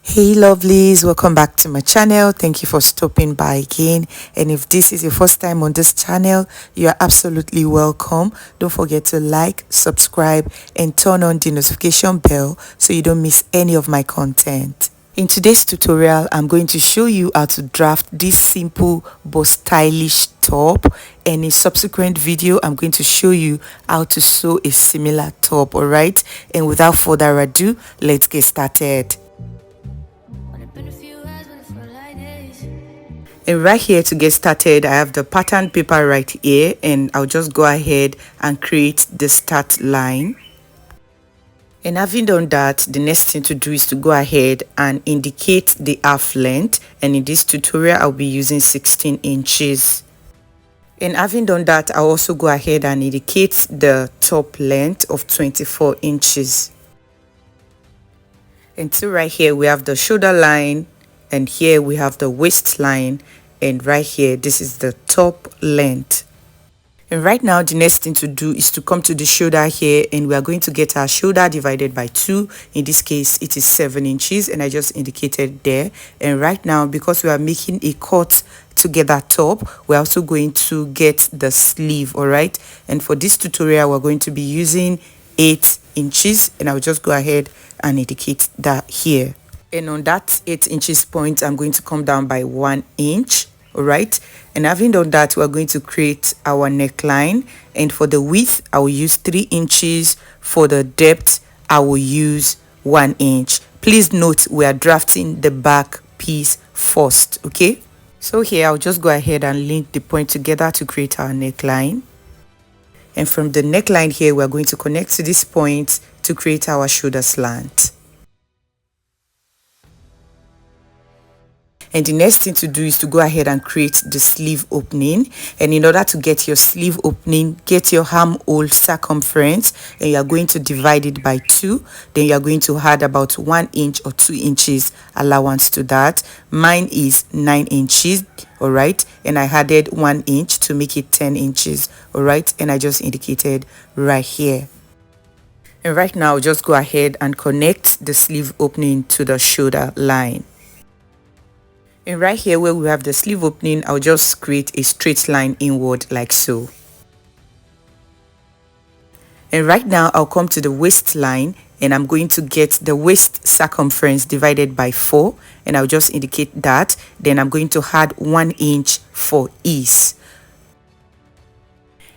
Hey lovelies, welcome back to my channel. Thank you for stopping by again, and if this is your first time on this channel, you are absolutely welcome. Don't forget to like, subscribe and turn on the notification bell so you don't miss any of my content. In today's tutorial, I'm going to show you how to draft this simple but stylish top, and in subsequent video I'm going to show you how to sew a similar top. Alright, and without further ado, let's get started. And right here, to get started, I have the pattern paper right here, and I'll just go ahead and create the start line. And having done that, the next thing to do is to go ahead and indicate the half length, and in this tutorial I'll be using 16 inches. And having done that, I'll also go ahead and indicate the top length of 24 inches. And so right here we have the shoulder line, and here we have the waistline, and right here this is the top length. And right now the next thing to do is to come to the shoulder here, and we are going to get our shoulder divided by 2. In this case it is 7 inches, and I just indicated there. And right now, because we are making a cut together top, we're also going to get the sleeve. All right, and for this tutorial we're going to be using 8 inches, and I'll just go ahead and indicate that here. And on that 8 inches point, I'm going to come down by 1 inch. All right, and having done that, we're going to create our neckline, and for the width I will use 3 inches. For the depth I will use 1 inch. Please note we are drafting the back piece first. Okay, so here I'll just go ahead and link the point together to create our neckline, and from the neckline here we're going to connect to this point to create our shoulder slant. And the next thing to do is to go ahead and create the sleeve opening. And in order to get your sleeve opening, get your armhole circumference, and you are going to divide it by 2. Then you are going to add about 1 inch or 2 inches allowance to that. Mine is 9 inches. All right, and I added 1 inch to make it 10 inches. All right, and I just indicated right here. And right now just go ahead and connect the sleeve opening to the shoulder line. And right here where we have the sleeve opening, I'll just create a straight line inward like so. And right now I'll come to the waistline, and I'm going to get the waist circumference divided by 4, and I'll just indicate that. Then I'm going to add 1 inch for ease.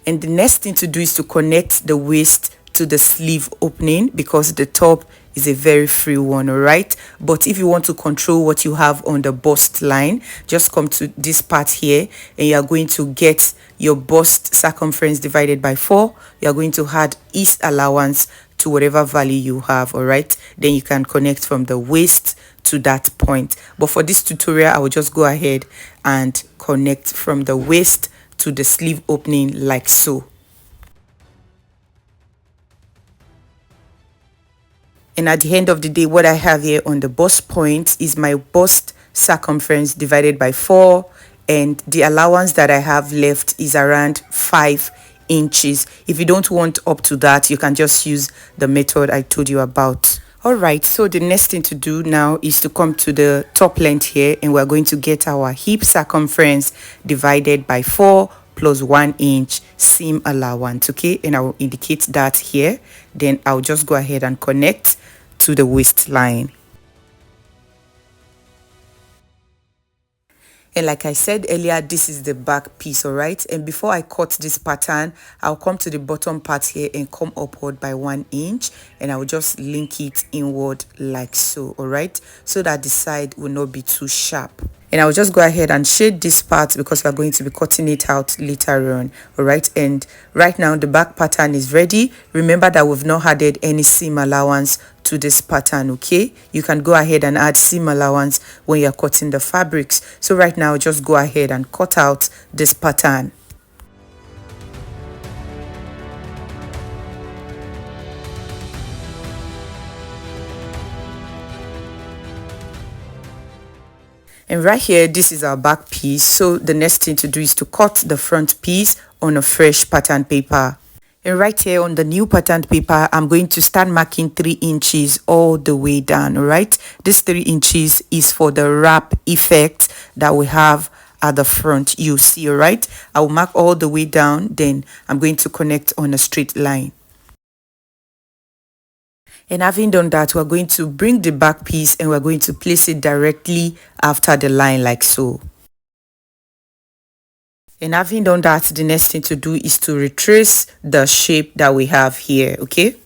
And the next thing to do is to connect the waist to the sleeve opening, because the top is a very free one. All right, but if you want to control what you have on the bust line, just come to this part here, and you are going to get your bust circumference divided by 4. You are going to add ease allowance to whatever value you have. All right, then you can connect from the waist to that point. But for this tutorial I will just go ahead and connect from the waist to the sleeve opening like so. And at the end of the day, what I have here on the bust point is my bust circumference divided by 4, and the allowance that I have left is around 5 inches. If you don't want up to that, you can just use the method I told you about. All right, so the next thing to do now is to come to the top length here, and we're going to get our hip circumference divided by 4 plus 1 inch seam allowance. Okay, and I will indicate that here. Then I'll just go ahead and connect to the waistline. And like I said earlier, this is the back piece. All right, and before I cut this pattern, I'll come to the bottom part here and come upward by 1 inch, and I will just link it inward like so. All right, so that the side will not be too sharp. And I'll just go ahead and shade this part because we're going to be cutting it out later on. All right, and right now the back pattern is ready. Remember that we've not added any seam allowance to this pattern. Okay, you can go ahead and add seam allowance when you're cutting the fabrics. So right now just go ahead and cut out this pattern. And right here, this is our back piece. So the next thing to do is to cut the front piece on a fresh pattern paper. And right here on the new patterned paper, I'm going to start marking 3 inches all the way down. All right, this 3 inches is for the wrap effect that we have at the front. You see, all right, I will mark all the way down, then I'm going to connect on a straight line. And having done that, we're going to bring the back piece and we're going to place it directly after the line like so. And having done that, the next thing to do is to retrace the shape that we have here, okay?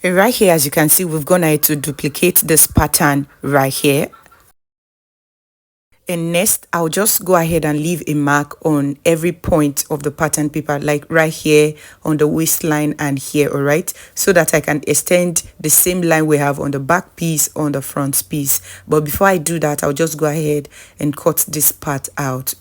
And right here, as you can see, we've gone ahead to duplicate this pattern right here. And next, I'll just go ahead and leave a mark on every point of the pattern paper, like right here on the waistline and here, all right, so that I can extend the same line we have on the back piece on the front piece. But before I do that, I'll just go ahead and cut this part out.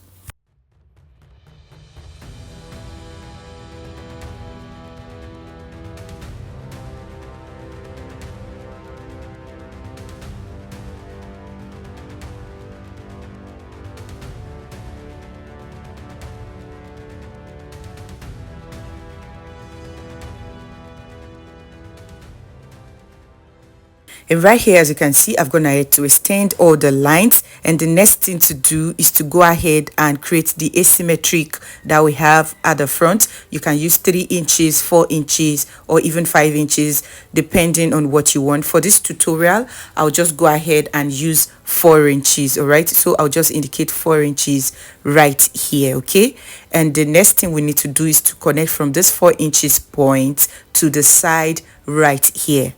And right here, as you can see, I've gone ahead to extend all the lines, and the next thing to do is to go ahead and create the asymmetric that we have at the front. You can use 3 inches, 4 inches, or even 5 inches, depending on what you want. For this tutorial, I'll just go ahead and use 4 inches, all right? So I'll just indicate 4 inches right here, okay? And the next thing we need to do is to connect from this 4 inches point to the side right here.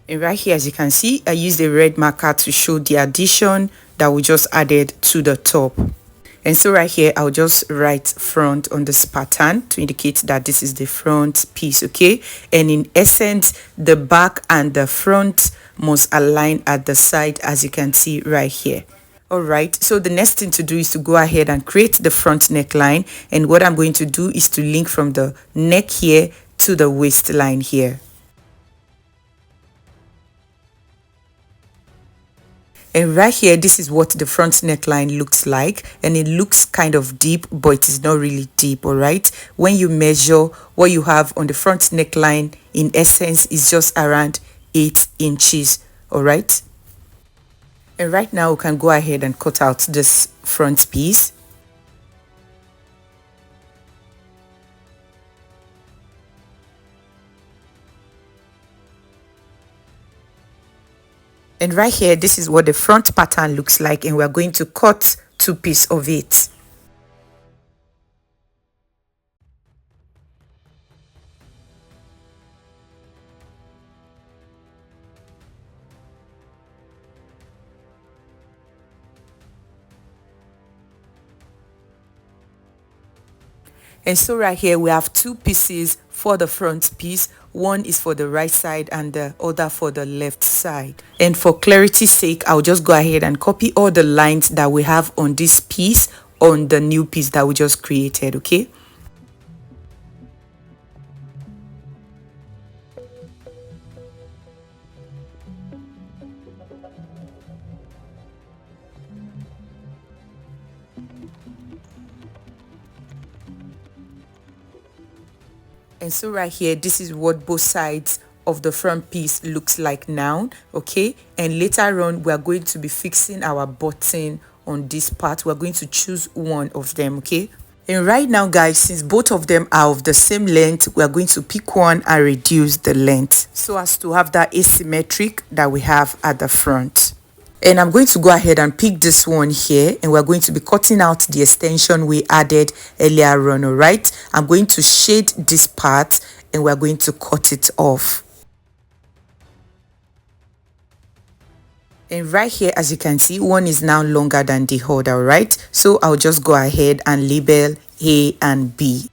And right here, as you can see, I used a red marker to show the addition that we just added to the top. And so right here, I'll just write front on this pattern to indicate that this is the front piece, okay? And in essence, the back and the front must align at the side, as you can see right here. All right, so the next thing to do is to go ahead and create the front neckline. And what I'm going to do is to link from the neck here to the waistline here. And right here, this is what the front neckline looks like, and it looks kind of deep, but it is not really deep. All right, when you measure, what you have on the front neckline in essence is just around 8 inches. All right, and right now we can go ahead and cut out this front piece. And right here, this is what the front pattern looks like, and we're going to cut 2 pieces of it. And so right here we have 2 pieces for the front piece. One is for the right side and the other for the left side. And for clarity's sake, I'll just go ahead and copy all the lines that we have on this piece on the new piece that we just created, okay? And so right here, this is what both sides of the front piece looks like now, okay? And later on, we are going to be fixing our button on this part. We're going to choose one of them, okay? And right now, guys, since both of them are of the same length, we are going to pick one and reduce the length so as to have that asymmetric that we have at the front. And I'm going to go ahead and pick this one here, and we're going to be cutting out the extension we added earlier on. All right, I'm going to shade this part and we're going to cut it off. And right here, as you can see, one is now longer than the other, right? So I'll just go ahead and label A and B.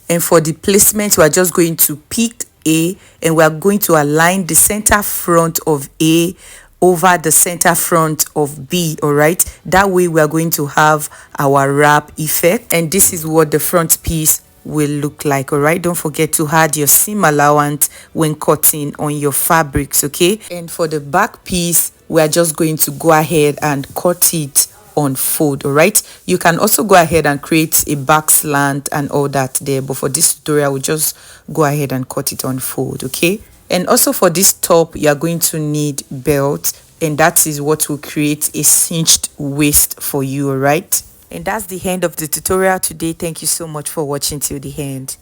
And for the placement, we're just going to pick A, and we are going to align the center front of A over the center front of B. All right, that way we are going to have our wrap effect, and this is what the front piece will look like. All right, don't forget to add your seam allowance when cutting on your fabrics. Okay, and for the back piece, we are just going to go ahead and cut it on fold. All right, you can also go ahead and create a back slant and all that there, but for this tutorial we'll just go ahead and cut it on fold. Okay, and also for this top you are going to need belt, and that is what will create a cinched waist for you. All right, and that's the end of the tutorial today. Thank you so much for watching till the end.